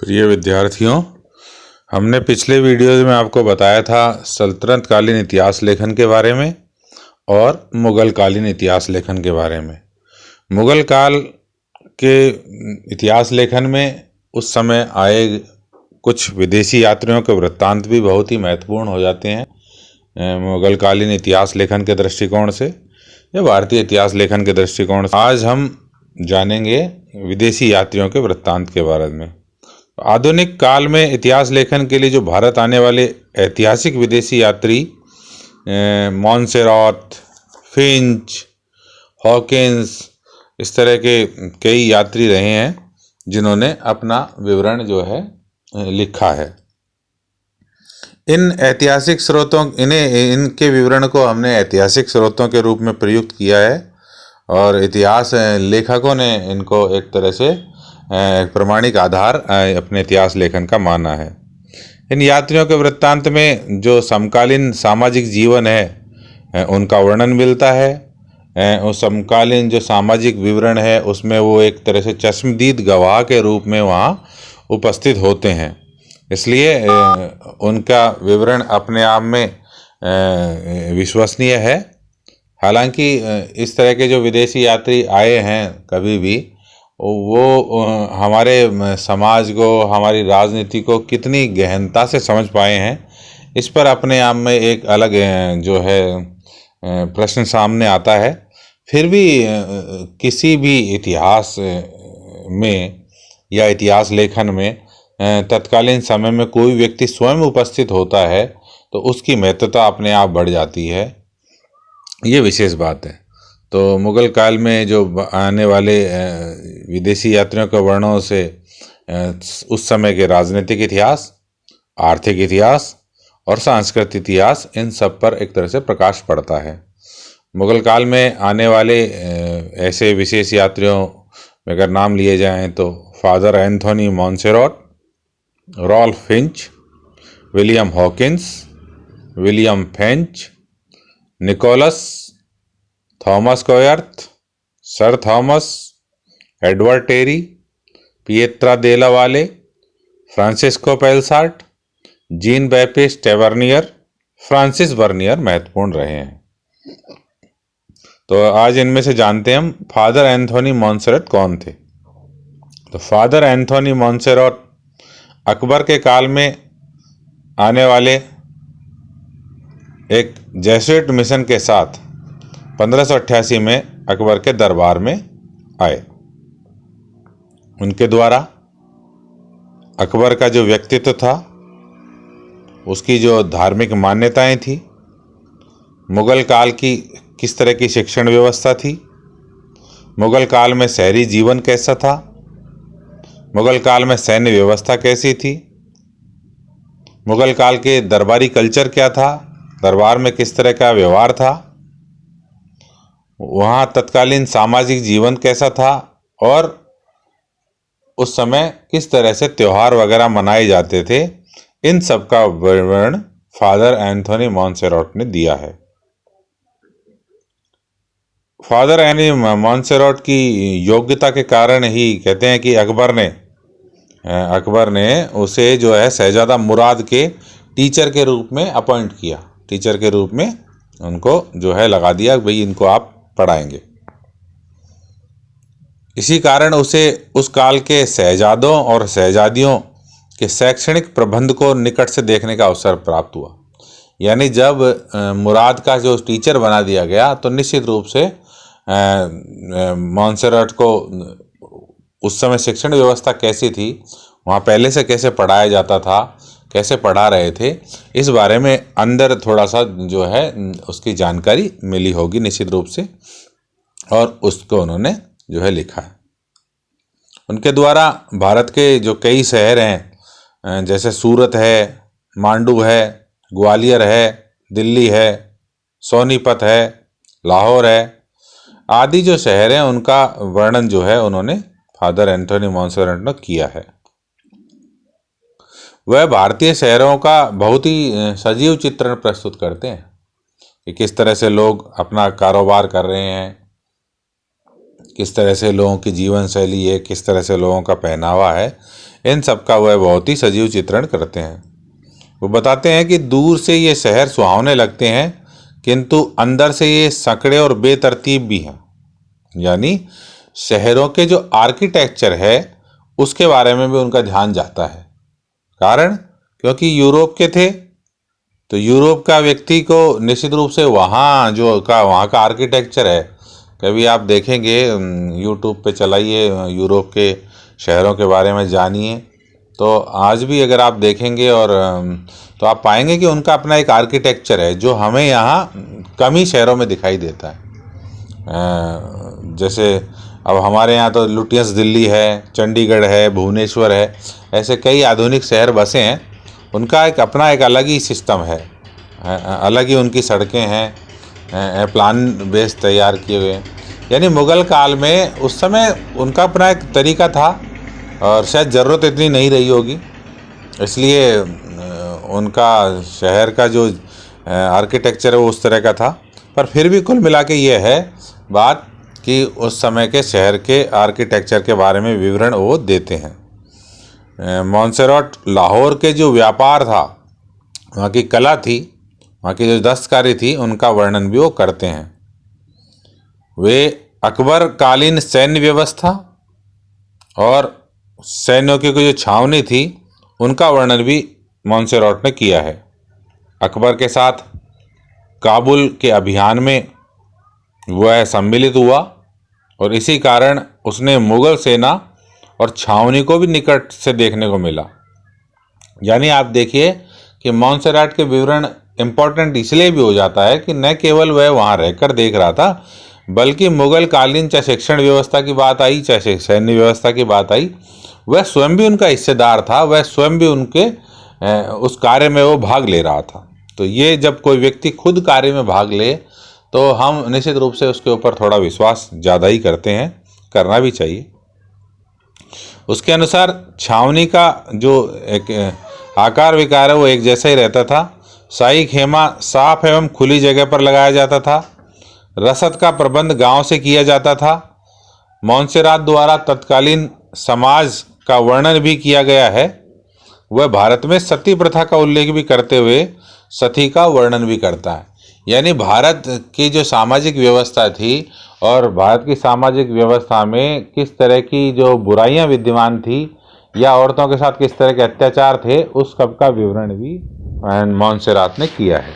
प्रिय विद्यार्थियों, हमने पिछले वीडियो में आपको बताया था सल्तनत कालीन इतिहास लेखन के बारे में और मुग़ल कालीन इतिहास लेखन के बारे में। मुग़ल काल के इतिहास लेखन में उस समय आए कुछ विदेशी यात्रियों के वृत्तांत भी बहुत ही महत्वपूर्ण हो जाते हैं मुग़ल कालीन इतिहास लेखन के दृष्टिकोण से या भारतीय इतिहास लेखन के दृष्टिकोण से। आज हम जानेंगे विदेशी यात्रियों के वृत्तांत के बारे में। आधुनिक काल में इतिहास लेखन के लिए जो भारत आने वाले ऐतिहासिक विदेशी यात्री मॉन्सेरॉट, फिंच, हॉकिंस, इस तरह के कई यात्री रहे हैं जिन्होंने अपना विवरण जो है लिखा है। इन ऐतिहासिक स्रोतों इनके विवरण को हमने ऐतिहासिक स्रोतों के रूप में प्रयुक्त किया है और इतिहास लेखकों ने इनको एक तरह से प्रमाणिक आधार अपने इतिहास लेखन का माना है। इन यात्रियों के वृत्तांत में जो समकालीन सामाजिक जीवन है उनका वर्णन मिलता है। उस समकालीन जो सामाजिक विवरण है उसमें वो एक तरह से चश्मदीद गवाह के रूप में वहाँ उपस्थित होते हैं, इसलिए उनका विवरण अपने आप में विश्वसनीय है। हालांकि इस तरह के जो विदेशी यात्री आए हैं कभी भी वो हमारे समाज को, हमारी राजनीति को कितनी गहनता से समझ पाए हैं, इस पर अपने आप में एक अलग जो है प्रश्न सामने आता है। फिर भी किसी भी इतिहास में या इतिहास लेखन में तत्कालीन समय में कोई व्यक्ति स्वयं उपस्थित होता है तो उसकी महत्वता अपने आप बढ़ जाती है, ये विशेष बात है। तो मुग़ल काल में जो आने वाले विदेशी यात्रियों के वर्णनों से उस समय के राजनीतिक इतिहास, आर्थिक इतिहास और सांस्कृतिक इतिहास, इन सब पर एक तरह से प्रकाश पड़ता है। मुग़ल काल में आने वाले ऐसे विशेष यात्रियों में अगर नाम लिए जाएं तो father Anthony Monserrate, Ralph Finch, William Hawkins, William Finch, Nicholas, Thomas Coryat, sir Thomas, Edward Terry, Pietro Della Valle, Francisco Pelsaert, Jean Baptiste Tavernier, Francis Bernier महत्वपूर्ण रहे हैं। तो आज इनमें से जानते हैं हम फादर एंथोनी मॉन्सेरॉट कौन थे। तो फादर एंथोनी मॉन्सेरॉट अकबर के काल में आने वाले एक जेसुइट मिशन के साथ 1588 में अकबर के दरबार में आए। उनके द्वारा अकबर का जो व्यक्तित्व था, उसकी जो धार्मिक मान्यताएं थी, मुग़ल काल की किस तरह की शिक्षण व्यवस्था थी, मुग़ल काल में शहरी जीवन कैसा था, मुग़ल काल में सैन्य व्यवस्था कैसी थी, मुग़ल काल के दरबारी कल्चर क्या था, दरबार में किस तरह का व्यवहार था, वहाँ तत्कालीन सामाजिक जीवन कैसा था और उस समय किस तरह से त्यौहार वगैरह मनाए जाते थे, इन सब का विवरण फादर एंथोनी मॉन्सेरॉट ने दिया है। फादर एंथोनी मॉन्सेरॉट की योग्यता के कारण ही कहते हैं कि अकबर ने उसे जो है शहजादा मुराद के टीचर के रूप में अपॉइंट किया, टीचर के रूप में उनको जो है लगा दिया, भाई इनको आप पढ़ाएंगे। इसी कारण उसे उस काल के शहजादों और शहजादियों के शैक्षणिक प्रबंध को निकट से देखने का अवसर प्राप्त हुआ। यानी जब मुराद का जो टीचर बना दिया गया तो निश्चित रूप से मॉन्सेरॉट को उस समय शिक्षण व्यवस्था कैसी थी, वहाँ पहले से कैसे पढ़ाया जाता था, कैसे पढ़ा रहे थे, इस बारे में अंदर थोड़ा सा जो है उसकी जानकारी मिली होगी निश्चित रूप से, और उसको उन्होंने जो है लिखा है। उनके द्वारा भारत के जो कई शहर हैं जैसे सूरत है, मांडू है, ग्वालियर है, दिल्ली है, सोनीपत है, लाहौर है, आदि जो शहर हैं उनका वर्णन जो है उन्होंने फादर एंथोनी मॉन्सेरॉट ने किया है। वह भारतीय शहरों का बहुत ही सजीव चित्रण प्रस्तुत करते हैं कि किस तरह से लोग अपना कारोबार कर रहे हैं, किस तरह से लोगों की जीवन शैली है, किस तरह से लोगों का पहनावा है, इन सब का वह बहुत ही सजीव चित्रण करते हैं। वो बताते हैं कि दूर से ये शहर सुहावने लगते हैं, किंतु अंदर से ये संकड़े और बेतरतीब भी हैं। यानी शहरों के जो आर्किटेक्चर है उसके बारे में भी उनका ध्यान जाता है। कारण, क्योंकि यूरोप के थे, तो यूरोप का व्यक्ति को निश्चित रूप से वहाँ का आर्किटेक्चर है, कभी आप देखेंगे यूट्यूब पे चलाइए, यूरोप के शहरों के बारे में जानिए, तो आज भी अगर आप देखेंगे और तो आप पाएंगे कि उनका अपना एक आर्किटेक्चर है जो हमें यहाँ कम ही शहरों में दिखाई देता है। जैसे अब हमारे यहाँ तो लुटियंस दिल्ली है, चंडीगढ़ है, भुवनेश्वर है, ऐसे कई आधुनिक शहर बसे हैं। उनका एक अपना एक अलग ही सिस्टम है, अलग ही उनकी सड़कें हैं, प्लान बेस तैयार किए हुए। यानी मुग़ल काल में उस समय उनका अपना एक तरीका था और शायद ज़रूरत इतनी नहीं रही होगी, इसलिए उनका शहर का जो आर्किटेक्चर है वो उस तरह का था। पर फिर भी कुल मिला के ये है बात कि उस समय के शहर के आर्किटेक्चर के बारे में विवरण वो देते हैं। मॉन्सेराट लाहौर के जो व्यापार था, वहाँ की कला थी, वहाँ की जो दस्तकारी थी, उनका वर्णन भी वो करते हैं। वे अकबर कालीन सैन्य व्यवस्था और सैन्यों की जो छावनी थी उनका वर्णन भी मॉन्सेराट ने किया है। अकबर के साथ काबुल के अभियान में वह सम्मिलित हुआ और इसी कारण उसने मुग़ल सेना और छावनी को भी निकट से देखने को मिला। यानी आप देखिए कि मॉन्सेराट के विवरण इम्पोर्टेंट इसलिए भी हो जाता है कि न केवल वह वहाँ रहकर देख रहा था, बल्कि मुग़ल कालीन चाहे शिक्षण व्यवस्था की बात आई, चाहे सैन्य व्यवस्था की बात आई, वह स्वयं भी उनका हिस्सेदार था, वह स्वयं भी उनके उस कार्य में वो भाग ले रहा था। तो ये जब कोई व्यक्ति खुद कार्य में भाग ले तो हम निश्चित रूप से उसके ऊपर थोड़ा विश्वास ज़्यादा ही करते हैं, करना भी चाहिए। उसके अनुसार छावनी का जो एक आकार विकार है वो एक जैसा ही रहता था। शाही खेमा साफ एवं खुली जगह पर लगाया जाता था। रसद का प्रबंध गांव से किया जाता था। मॉन्सेरात द्वारा तत्कालीन समाज का वर्णन भी किया गया है। वह भारत में सती प्रथा का उल्लेख भी करते हुए सती का वर्णन भी करता है। यानी भारत की जो सामाजिक व्यवस्था थी और भारत की सामाजिक व्यवस्था में किस तरह की जो बुराइयां विद्यमान थी या औरतों के साथ किस तरह के अत्याचार थे, उस सब का विवरण भी मॉन्सेरात ने किया है।